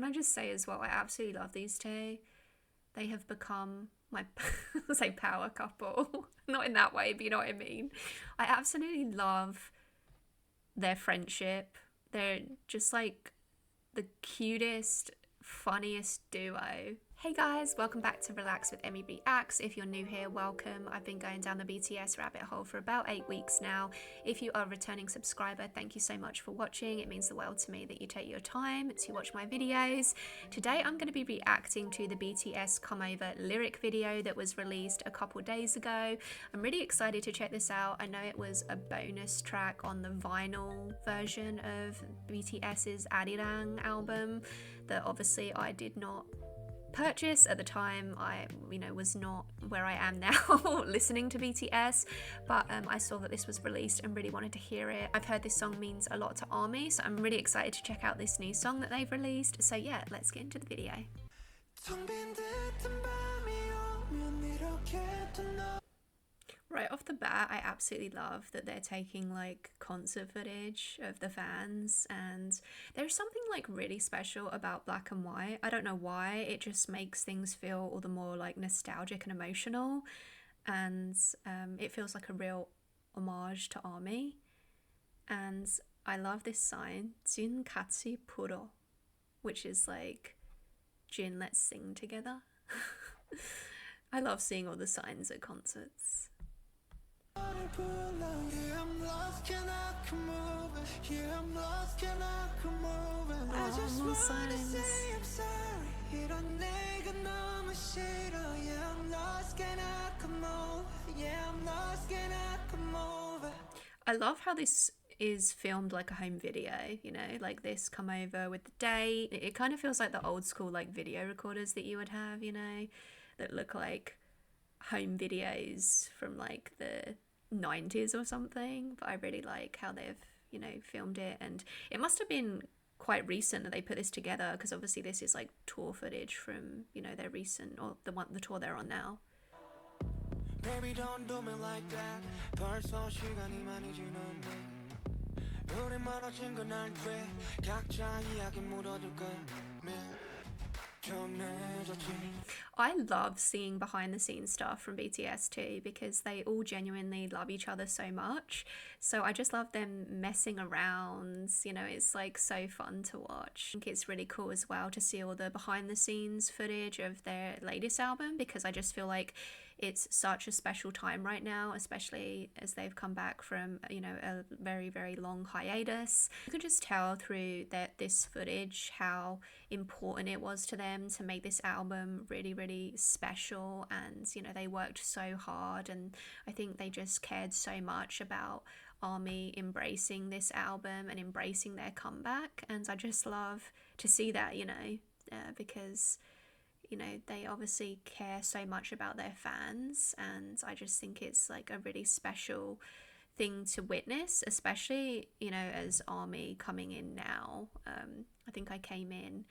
Can I just say as well, I absolutely love these two. They have become my say power couple. Not in that way, but you know what I mean. I absolutely love their friendship. They're just like the cutest, funniest duo. Hey guys, welcome back to Relax with Emmy Reacts. If you're new here, welcome. I've been going down the BTS rabbit hole for about 8 weeks now. If you are a returning subscriber, thank you so much for watching. It means the world to me that you take your time to watch my videos. Today I'm going to be reacting to the BTS Come Over lyric video that was released a couple days ago. I'm really excited to check this out. I know it was a bonus track on the vinyl version of BTS's Arirang album that obviously I did not purchase at the time. I was not where I am now listening to BTS, but I saw that this was released and really wanted to hear it. I've heard this song means a lot to ARMY, so I'm really excited to check out this new song that they've released. So yeah, let's get into the video. Right off the bat, I absolutely love that they're taking like concert footage of the fans, and there's something like really special about black and white. I don't know why, it just makes things feel all the more like nostalgic and emotional, and it feels like a real homage to ARMY. And I love this sign, Jin 같이 불어, which is like, Jin, let's sing together. I love seeing all the signs at concerts. I love how this is filmed like a home video, you know, like this Come Over with the date. It kind of feels like the old school like video recorders that you would have, you know, that look like home videos from like the 90s or something. But I really like how they've, you know, filmed it, and it must have been quite recent that they put this together, because obviously this is like tour footage from, you know, their recent, or the tour they're on now. Baby, don't do me like that. 벌써 시간이 많이 지났네. 우리 멀어진 건 알지. 각자 이야기 묻어둘 거야. I love seeing behind the scenes stuff from BTS too, because they all genuinely love each other so much. So I just love them messing around, you know, it's like so fun to watch. I think it's really cool as well to see all the behind the scenes footage of their latest album, because I just feel like it's such a special time right now, especially as they've come back from, you know, a very, very long hiatus. You can just tell through this footage how important it was to them to make this album really, really special. And, you know, they worked so hard, and I think they just cared so much about ARMY embracing this album and embracing their comeback. And I just love to see that, you know, because, you know, they obviously care so much about their fans, and I just think it's like a really special thing to witness, especially, you know, as ARMY coming in now. I think I came in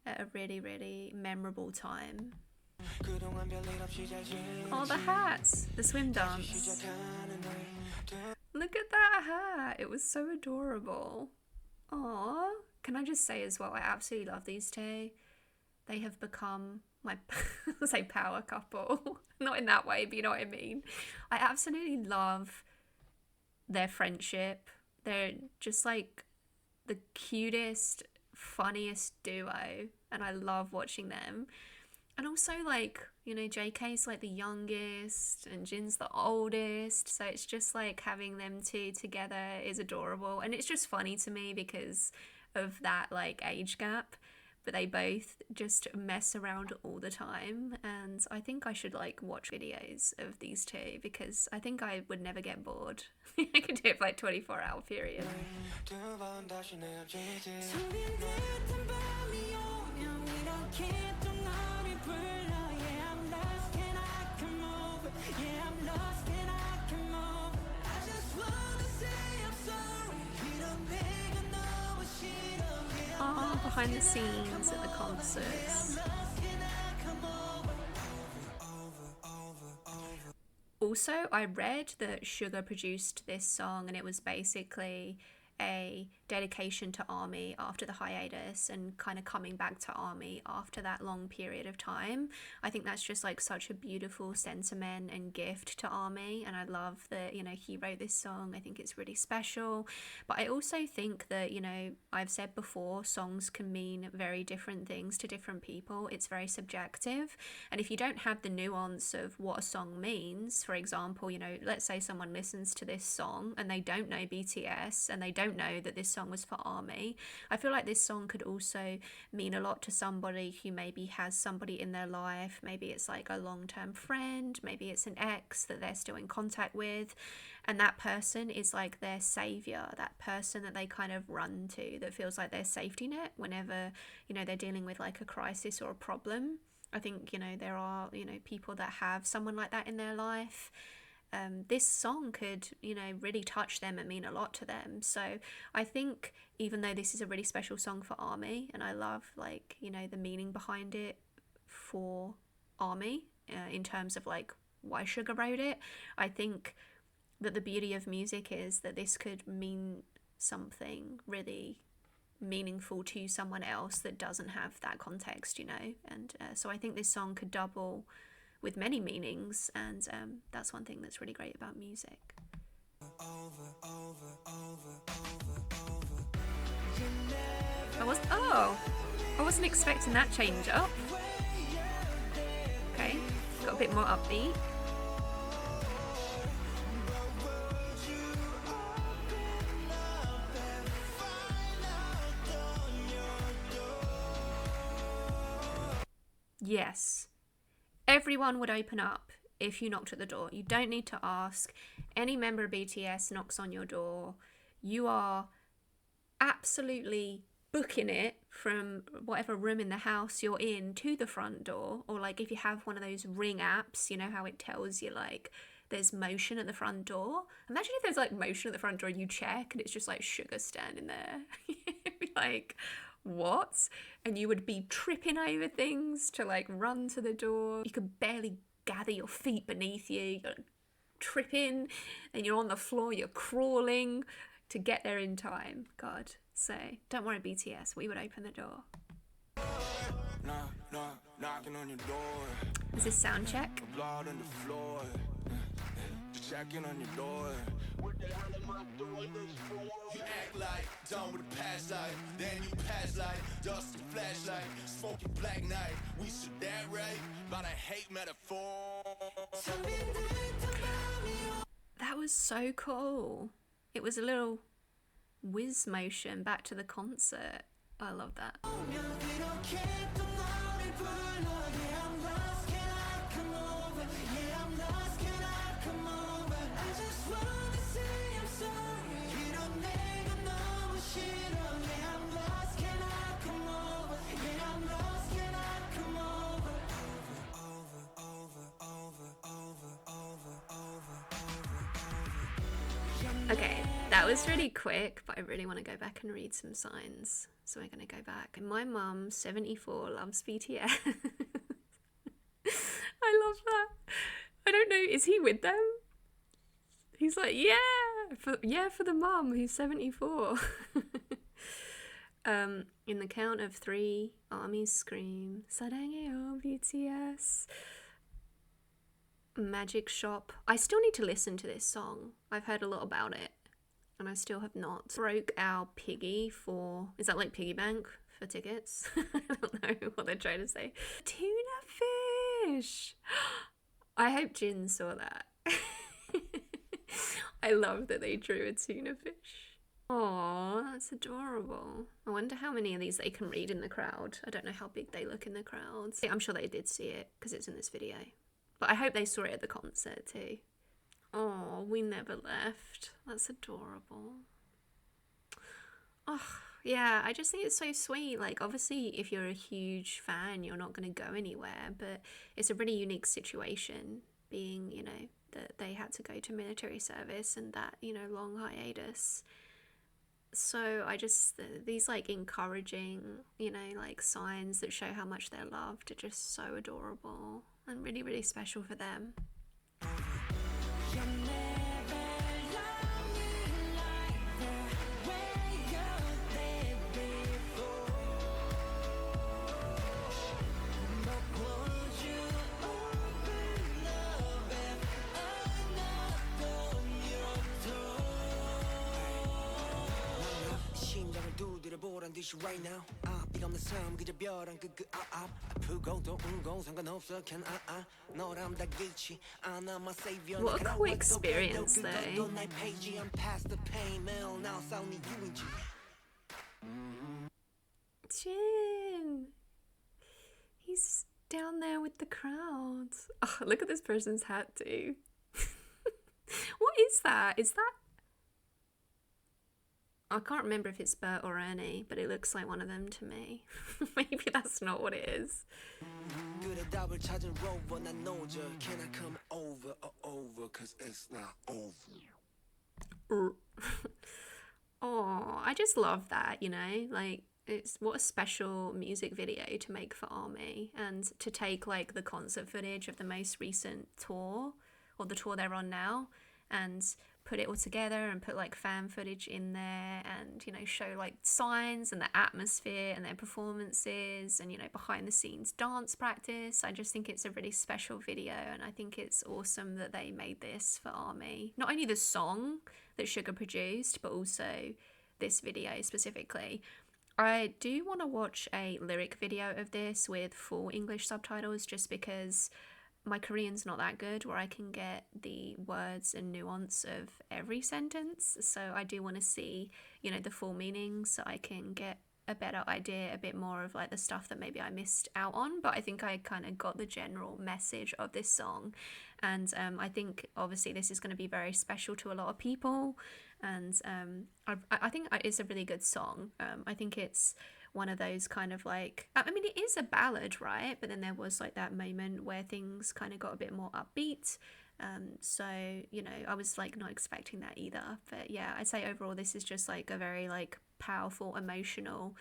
at a really, really memorable time. Oh, the hats! The swim dance. Look at that hat! It was so adorable. Aww. Can I just say as well, I absolutely love these two. They have become my say power couple. Not in that way, but you know what I mean. I absolutely love their friendship. They're just like the cutest, funniest duo, and I love watching them. And also, like, you know, JK's like the youngest and Jin's the oldest, so it's just like having them two together is adorable, and it's just funny to me because of that like age gap. But they both just mess around all the time, and I think I should like watch videos of these two, because I think I would never get bored. I could do it for like 24-hour period. Behind the scenes at the concerts. Also, I read that Suga produced this song, and it was basically a dedication to ARMY after the hiatus and kind of coming back to ARMY after that long period of time. I think that's just like such a beautiful sentiment and gift to ARMY, and I love that, you know, he wrote this song. I think it's really special. But I also think that, you know, I've said before, songs can mean very different things to different people. It's very subjective, and if you don't have the nuance of what a song means, for example, you know, let's say someone listens to this song and they don't know BTS and they don't know that this song was for ARMY, I feel like this song could also mean a lot to somebody who maybe has somebody in their life. Maybe it's like a long-term friend, maybe it's an ex that they're still in contact with, and that person is like their savior, that person that they kind of run to, that feels like their safety net whenever, you know, they're dealing with like a crisis or a problem. I think, you know, there are, you know, people that have someone like that in their life. This song could, you know, really touch them and mean a lot to them. So I think even though this is a really special song for ARMY, and I love, like, you know, the meaning behind it for ARMY, in terms of like why Suga wrote it, I think that the beauty of music is that this could mean something really meaningful to someone else that doesn't have that context, you know. And so I think this song could double with many meanings, and that's one thing that's really great about music. I wasn't expecting that change up. Okay, got a bit more upbeat. Yes, everyone would open up if you knocked at the door. You don't need to ask. Any member of BTS knocks on your door, you are absolutely booking it from whatever room in the house you're in to the front door. Or like if you have one of those Ring apps, you know how it tells you like there's motion at the front door. Imagine if there's like motion at the front door and you check and it's just like Suga standing there. You'd be like, what? And you would be tripping over things to like run to the door. You could barely gather your feet beneath you. You're tripping and you're on the floor, you're crawling to get there in time. God. So don't worry, BTS, we would open the door. Knocking on your door. Is this sound check? Blood on the floor. Checking on your door. You act like done with the past life, then you pass like dust and flashlight, smoking black night. We should that right, but I hate metaphor. That was so cool. It was a little whiz motion back to the concert. I love that. Okay, that was really quick, but I really want to go back and read some signs. So we're going to go back. And my mum, 74, loves BTS. I love that. I don't know, is he with them? He's like, for the mum who's 74. In the count of 3, ARMY's scream, 사랑해요, BTS. Magic Shop. I still need to listen to this song. I've heard a lot about it and I still have not. Broke our piggy for, is that like piggy bank for tickets? I don't know what they're trying to say. Tuna fish. I hope Jin saw that. I love that they drew a tuna fish. Oh, that's adorable. I wonder how many of these they can read in the crowd. I don't know how big they look in the crowds. I'm sure they did see it because it's in this video. But I hope they saw it at the concert too. Oh, we never left. That's adorable. Oh, yeah, I just think it's so sweet. Like, obviously, if you're a huge fan, you're not going to go anywhere. But it's a really unique situation, being, you know, that they had to go to military service and that, you know, long hiatus. So I just, these like encouraging, you know, like signs that show how much they're loved are just so adorable and really, really special for them. 듯이 right now 삐가 없는 삶 그저 벼랑 아프고 또 운고 상관없어 can 너랑 다 길치 my savior What a cool experience though. 날 페이지 I'm past the pain 매일 now 싸우니 유인지 Jin, he's down there with the crowds. Oh, look at this person's hat too. What is that? Is that... I can't remember if it's Bert or Ernie, but it looks like one of them to me. Maybe that's not what it is. 그래 답을 찾은 rover 난 노절 Can I come over cause it's not over Oh, I just love that, you know, like it's what a special music video to make for ARMY, and to take like the concert footage of the most recent tour, or the tour they're on now, and put it all together and put like fan footage in there, and you know, show like signs and the atmosphere and their performances, and you know, behind the scenes dance practice. I just think it's a really special video, and I think it's awesome that they made this for ARMY. Not only the song that Suga produced, but also this video specifically. I do want to watch a lyric video of this with full English subtitles, just because my Korean's not that good where I can get the words and nuance of every sentence. So I do want to see, you know, the full meaning so I can get a better idea, a bit more of like the stuff that maybe I missed out on. But I think I kind of got the general message of this song. And I think obviously this is going to be very special to a lot of people. And I think it's a really good song. I think it's one of those kind of like, I mean, it is a ballad, right? But then there was like that moment where things kind of got a bit more upbeat. So, you know, I was like not expecting that either. But yeah, I'd say overall this is just like a very like powerful, emotional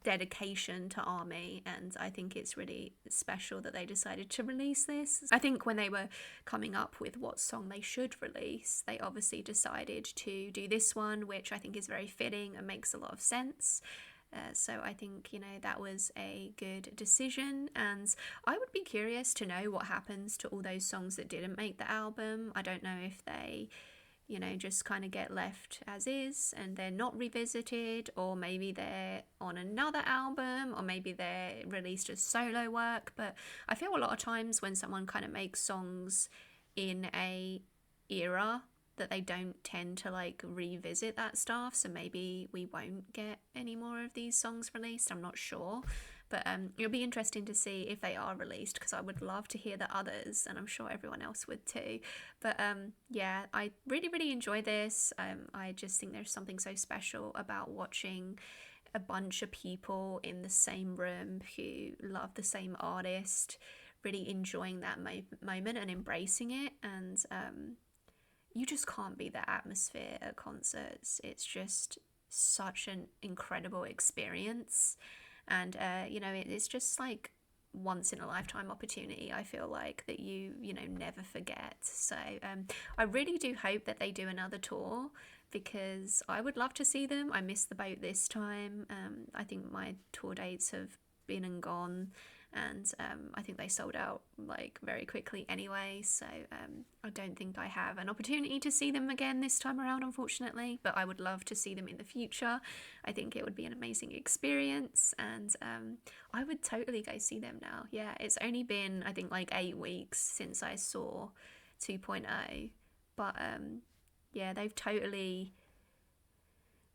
dedication to ARMY, and I think it's really special that they decided to release this. I think when they were coming up with what song they should release, they obviously decided to do this one, which I think is very fitting and makes a lot of sense. So I think, you know, that was a good decision, and I would be curious to know what happens to all those songs that didn't make the album. I don't know if they, you know, just kind of get left as is and they're not revisited, or maybe they're on another album, or maybe they're released as solo work. But I feel a lot of times when someone kind of makes songs in a era that they don't tend to like revisit that stuff, so maybe we won't get any more of these songs released. I'm not sure, but it'll be interesting to see if they are released, because I would love to hear the others, and I'm sure everyone else would too. But yeah, I really enjoy this. I just think there's something so special about watching a bunch of people in the same room who love the same artist really enjoying that moment and embracing it. And you just can't beat the atmosphere at concerts. It's just such an incredible experience. And, you know, it's just like once in a lifetime opportunity, I feel like, that you know, never forget. So I really do hope that they do another tour, because I would love to see them. I missed the boat this time. I think my tour dates have been and gone, and I think they sold out like very quickly anyway, so I don't think I have an opportunity to see them again this time around, unfortunately, but I would love to see them in the future. I think it would be an amazing experience, and I would totally go see them now. Yeah, it's only been, I think, like 8 weeks since I saw 2.0, but yeah, they've totally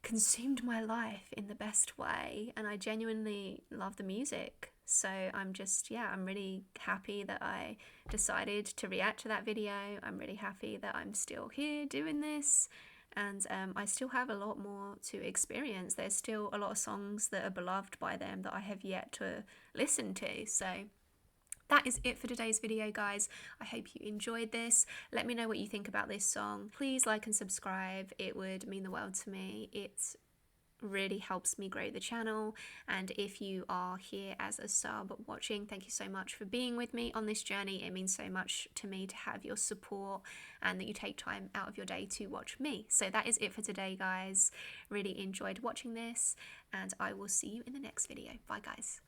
consumed my life in the best way, and I genuinely love the music. So I'm just, yeah, I'm really happy that I decided to react to that video. I'm really happy that I'm still here doing this, and I still have a lot more to experience. There's still a lot of songs that are beloved by them that I have yet to listen to. So that is it for today's video, guys. I hope you enjoyed this. Let me know what you think about this song. Please like and subscribe. It would mean the world to me. It really helps me grow the channel, and if you are here as a sub watching, thank you so much for being with me on this journey. It means so much to me to have your support, and that you take time out of your day to watch me. So that is it for today, guys. Really enjoyed watching this, and I will see you in the next video. Bye, guys.